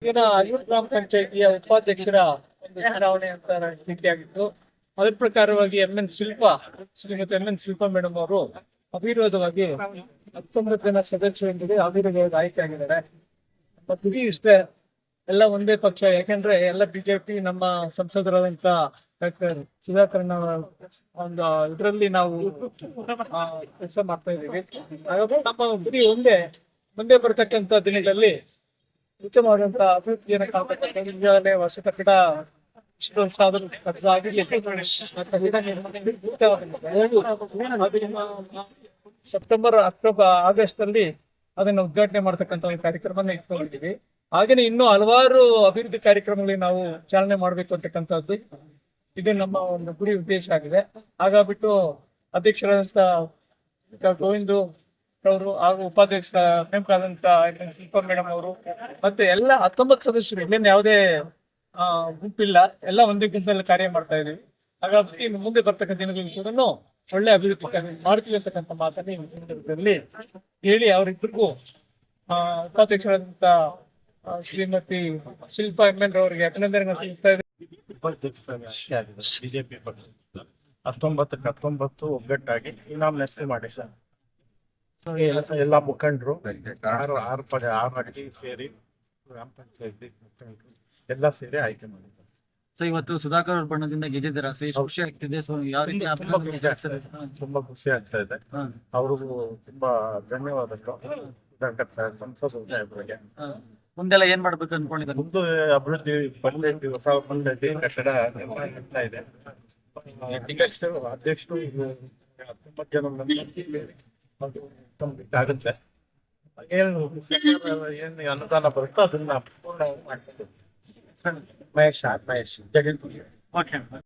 ಇನ್ನು ಅಯ್ಯೂರು ಗ್ರಾಮ ಪಂಚಾಯಿತಿಯ ಉಪಾಧ್ಯಕ್ಷರ ಒಂದು ಚುನಾವಣೆ ಅಂತ ರೀತಿಯಾಗಿತ್ತು. ಅದ್ರ ಪ್ರಕಾರವಾಗಿ ಶ್ರೀಮತಿ ಎಂ.ಎನ್. ಶಿಲ್ಪಾ ಮೇಡಮ್ ಅವರು ಅವಿರೋಧವಾಗಿ 19 ಜನ ಸದಸ್ಯರೊಂದಿಗೆ ಅವಿರೋಧವಾಗಿ ಆಯ್ಕೆ ಆಗಿದ್ದಾರೆ. ಮತ್ತು ಇಷ್ಟೇ, ಎಲ್ಲ ಒಂದೇ ಪಕ್ಷ. ಯಾಕೆಂದ್ರೆ ಎಲ್ಲ ಬಿಜೆಪಿ ನಮ್ಮ ಸಂಸದರಾದಂತ ಡಾಕ್ಟರ್ ಸುಧಾಕರ್ ಒಂದು ಇದರಲ್ಲಿ ನಾವು ಕೆಲಸ ಮಾಡ್ತಾ ಇದ್ದೀವಿ. ಹಾಗಾಗಿ ನಮ್ಮ ಗುರಿ ಮುಂದೆ ಬರ್ತಕ್ಕಂಥ ದಿನಗಳಲ್ಲಿ ಉತ್ತಮವಾದಂತ ಅಭಿವೃದ್ಧಿಯನ್ನು ಕಾಣತಕ್ಕಂಥ ಈಗಾಗಲೇ ಹೊಸ ಕಟ್ಟಡ ಇಷ್ಟು ವರ್ಷ ಆದರೂ ಆಗಿರ್ಲಿ ಸೆಪ್ಟೆಂಬರ್, ಅಕ್ಟೋಬರ್, ಆಗಸ್ಟ್ ಅಲ್ಲಿ ಅದನ್ನ ಉದ್ಘಾಟನೆ ಮಾಡತಕ್ಕಂಥ ಒಂದು ಕಾರ್ಯಕ್ರಮನ ಇಟ್ಕೊಂಡಿದ್ದೀವಿ. ಹಾಗೇನೆ ಇನ್ನೂ ಹಲವಾರು ಅಭಿವೃದ್ಧಿ ಕಾರ್ಯಕ್ರಮಗಳಿಗೆ ನಾವು ಚಾಲನೆ ಮಾಡಬೇಕು ಅಂತಕ್ಕಂಥದ್ದು ಇದು ನಮ್ಮ ಒಂದು ಗುರಿ ಉದ್ದೇಶ ಆಗಿದೆ. ಹಾಗಾಗ್ಬಿಟ್ಟು ಅಧ್ಯಕ್ಷರಾದಂತ ಗೋವಿಂದ್ ಅವರು ಹಾಗೂ ಉಪಾಧ್ಯಕ್ಷ ನೇಮಕಾದಂತ ಶಿಲ್ಪಾ ಮೇಡಮ್ ಅವರು ಮತ್ತೆ ಎಲ್ಲ 19 ಸದಸ್ಯರು, ಇನ್ನೇನು ಯಾವುದೇ ಗುಂಪಿಲ್ಲ, ಎಲ್ಲ ಒಂದೇ ಗುಂಪಿನಲ್ಲಿ ಕಾರ್ಯ ಮಾಡ್ತಾ ಇದೀವಿ. ಹಾಗಾಗಿ ಇನ್ನು ಮುಂದೆ ಬರ್ತಕ್ಕಂಥ ದಿನಗಳಲ್ಲಿ ಕೂಡ ಒಳ್ಳೆ ಅಭಿವೃದ್ಧಿ ಮಾಡ್ತೀವಿ ಅಂತಕ್ಕಂಥ ಮಾತನ್ನು ಈ ಸಂದರ್ಭದಲ್ಲಿ ಹೇಳಿ ಅವರಿಬ್ಬರಿಗೂ ಉಪಾಧ್ಯಕ್ಷರಾದಂತ ಶ್ರೀಮತಿ ಶಿಲ್ಪಾ ಎಂ.ಎನ್. ಅವರಿಗೆ ಅಭಿನಂದನೆ ಸಲ್ಲಿಸ್ತಾ ಇದ್ದೀವಿ. ಬಿಜೆಪಿ ಪಕ್ಷ 19 ಒಗ್ಗಟ್ಟಾಗಿ ನಾಮಿನೇಷನ್ ಮಾಡಿ ಎಲ್ಲ ಮುಖಂಡರು ಆರು ಪಾರ್ಟಿ ಸೇರಿ ಗ್ರಾಮ ಪಂಚಾಯತಿ ಎಲ್ಲ ಸೇರಿ ಆಯ್ಕೆ ಮಾಡಿದ್ದಾರೆ. ಸೊ ಇವತ್ತು ಸುಧಾಕರ್ ಅವ್ರ ಬಣ್ಣದಿಂದ ಗೆದ್ದಿದ್ದಾರೆ, ಖುಷಿ ಆಗ್ತಿದೆ. ಸೊ ಯಾವ ರೀತಿ ತುಂಬಾ ಖುಷಿ ಆಗ್ತಾ ಇದೆ. ಅವ್ರಿಗೂ ತುಂಬಾ ಧನ್ಯವಾದಗಳು ಸಂಸದರು ಸಾಹೇಬರಿಗೆ. ಮುಂದೆಲ್ಲ ಏನ್ ಮಾಡ್ಬೇಕು ಅನ್ಕೊಂಡಿದ್ದಾರೆ? ಮುಂದೆ ಅಭಿವೃದ್ಧಿ ಪಂಚಾಯತಿ, ಹೊಸ ಪಂಚಾಯತಿ ಕಟ್ಟಡ ನಿರ್ಮಾಣ ಆಗ್ತಾ ಇದೆ. ಅಧ್ಯಕ್ಷರು 19 ಜನ ಅದು ಕಂಪ್ಲೀಟ್ ಆಗುತ್ತೆ. ಏನು ಅನುದಾನ ಬರುತ್ತೋ ಅದನ್ನ ಪೂರ್ಣ ಮಾಡಿಸ್ತೇವೆ. ಮಹೇಶ್ ಜಗನ್. ಓಕೆ.